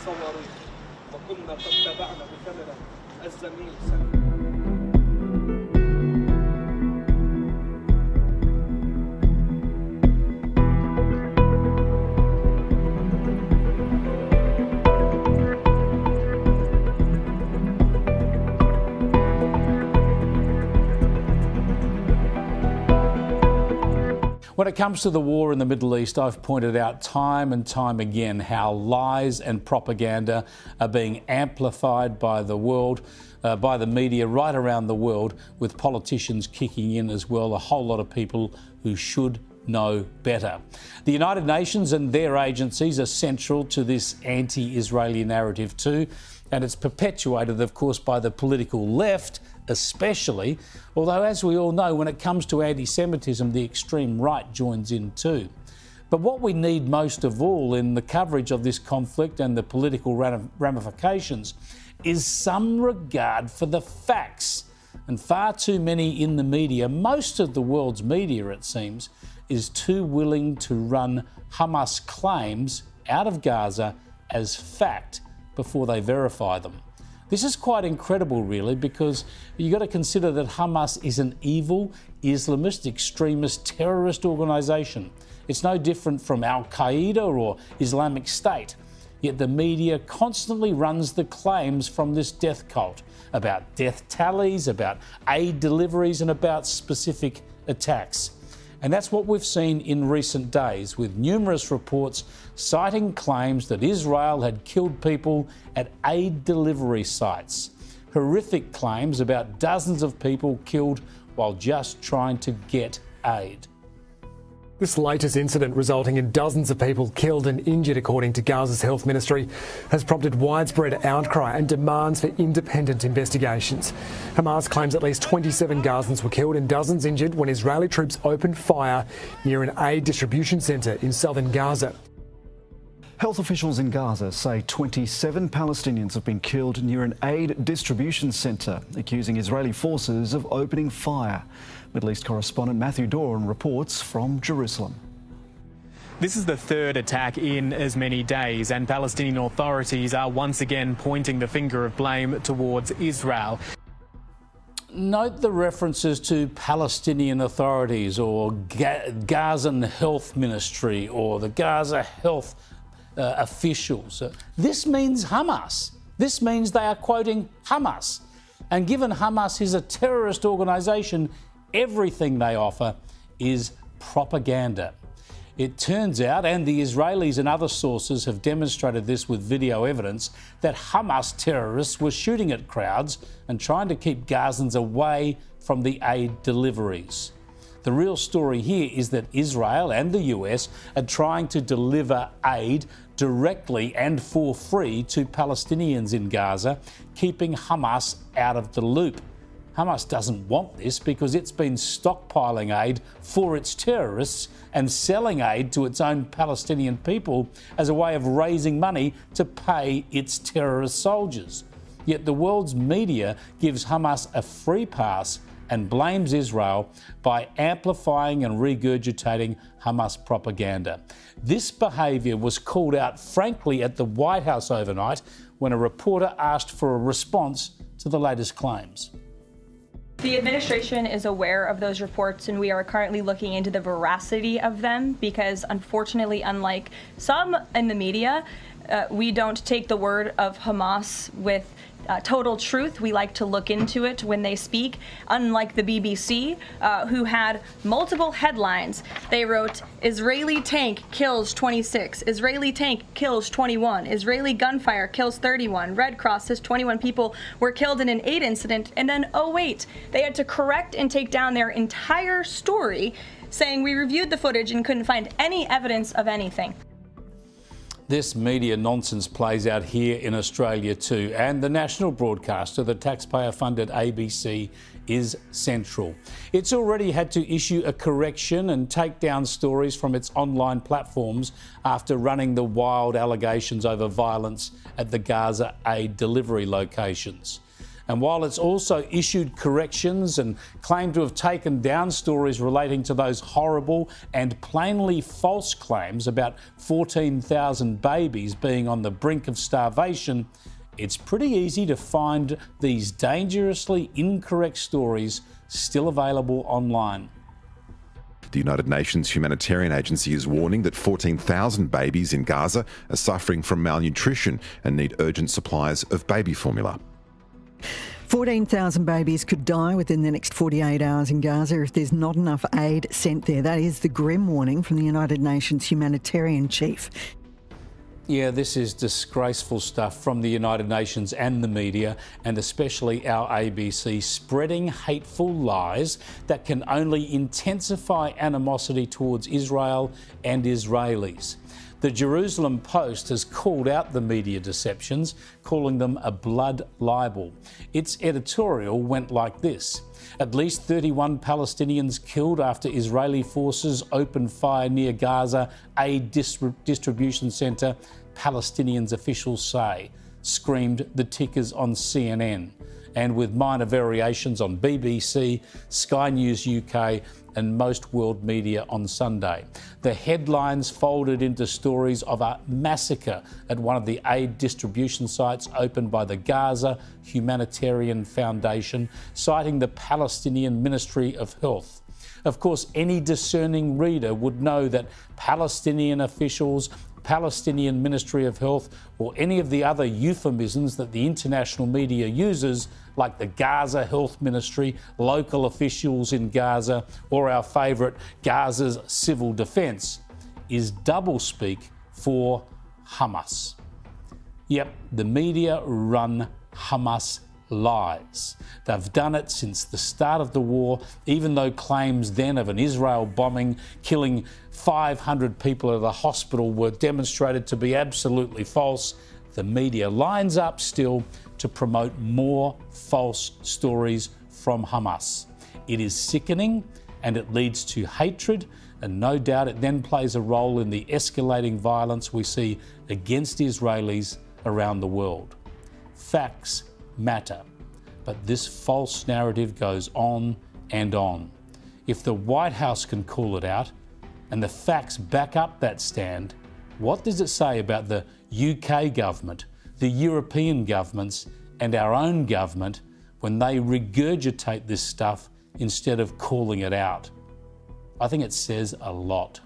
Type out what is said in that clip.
صواريخ وكنا قد تابعنا بكاميرا الزميل سامي. When it comes to the war in the Middle East, I've pointed out time and time again how lies and propaganda are being amplified by the world, by the media right around the world, with politicians kicking in as well, a whole lot of people who should know better. The United Nations and their agencies are central to this anti-Israeli narrative too, and it's perpetuated, of course, by the political left especially, although as we all know, when it comes to anti-Semitism, the extreme right joins in too. But what we need most of all in the coverage of this conflict and the political ramifications is some regard for the facts. And far too many in the media, most of the world's media it seems, is too willing to run Hamas claims out of Gaza as fact before they verify them. This is quite incredible, really, because you've got to consider that Hamas is an evil, Islamist, extremist, terrorist organisation. It's no different from Al Qaeda or Islamic State. Yet the media constantly runs the claims from this death cult about death tallies, about aid deliveries, and about specific attacks. And that's what we've seen in recent days, with numerous reports citing claims that Israel had killed people at aid delivery sites. Horrific claims about dozens of people killed while just trying to get aid. This latest incident, resulting in dozens of people killed and injured, according to Gaza's health ministry, has prompted widespread outcry and demands for independent investigations. Hamas claims at least 27 Gazans were killed and dozens injured when Israeli troops opened fire near an aid distribution centre in southern Gaza. Health officials in Gaza say 27 Palestinians have been killed near an aid distribution centre, accusing Israeli forces of opening fire. Middle East correspondent Matthew Doran reports from Jerusalem. This is the third attack in as many days, and Palestinian authorities are once again pointing the finger of blame towards Israel. Note the references to Palestinian authorities or Gazan Health Ministry or the Gaza Health officials. This means Hamas. This means they are quoting Hamas. And given Hamas is a terrorist organisation, everything they offer is propaganda. It turns out, and the Israelis and other sources have demonstrated this with video evidence, that Hamas terrorists were shooting at crowds and trying to keep Gazans away from the aid deliveries. The real story here is that Israel and the US are trying to deliver aid directly and for free to Palestinians in Gaza, keeping Hamas out of the loop. Hamas doesn't want this because it's been stockpiling aid for its terrorists and selling aid to its own Palestinian people as a way of raising money to pay its terrorist soldiers. Yet the world's media gives Hamas a free pass and blames Israel by amplifying and regurgitating Hamas propaganda. This behaviour was called out frankly at the White House overnight when a reporter asked for a response to the latest claims. The administration is aware of those reports, and we are currently looking into the veracity of them because, unfortunately, unlike some in the media, we don't take the word of Hamas with total truth. We like to look into it when they speak, unlike the BBC, who had multiple headlines. They wrote, Israeli tank kills 26, Israeli tank kills 21, Israeli gunfire kills 31, Red Cross says 21 people were killed in an aid incident, and then, oh wait, they had to correct and take down their entire story, saying we reviewed the footage and couldn't find any evidence of anything. This media nonsense plays out here in Australia too, and the national broadcaster, the taxpayer-funded ABC, is central. It's already had to issue a correction and take down stories from its online platforms after running the wild allegations over violence at the Gaza aid delivery locations. And while it's also issued corrections and claimed to have taken down stories relating to those horrible and plainly false claims about 14,000 babies being on the brink of starvation, it's pretty easy to find these dangerously incorrect stories still available online. The United Nations Humanitarian Agency is warning that 14,000 babies in Gaza are suffering from malnutrition and need urgent supplies of baby formula. 14,000 babies could die within the next 48 hours in Gaza if there's not enough aid sent there. That is the grim warning from the United Nations humanitarian chief. Yeah, this is disgraceful stuff from the United Nations and the media, and especially our ABC, spreading hateful lies that can only intensify animosity towards Israel and Israelis. The Jerusalem Post has called out the media deceptions, calling them a blood libel. Its editorial went like this: at least 31 Palestinians killed after Israeli forces opened fire near Gaza aid distribution centre, Palestinians officials say, screamed the tickers on CNN, and with minor variations on BBC, Sky News UK and most world media on Sunday. The headlines folded into stories of a massacre at one of the aid distribution sites opened by the Gaza Humanitarian Foundation, citing the Palestinian Ministry of Health. Of course, any discerning reader would know that Palestinian officials, Palestinian Ministry of Health, or any of the other euphemisms that the international media uses, like the Gaza Health Ministry, local officials in Gaza, or our favourite Gaza's civil defence, is doublespeak for Hamas. Yep, the media run Hamas lies. They've done it since the start of the war, even though claims then of an Israel bombing killing 500 people at a hospital were demonstrated to be absolutely false. The media lines up still to promote more false stories from Hamas. It is sickening and it leads to hatred, and no doubt it then plays a role in the escalating violence we see against Israelis around the world. Facts matter, but this false narrative goes on and on. If the White House can call it out and the facts back up that stand, what does it say about the UK government, the European governments and our own government when they regurgitate this stuff instead of calling it out? I think it says a lot.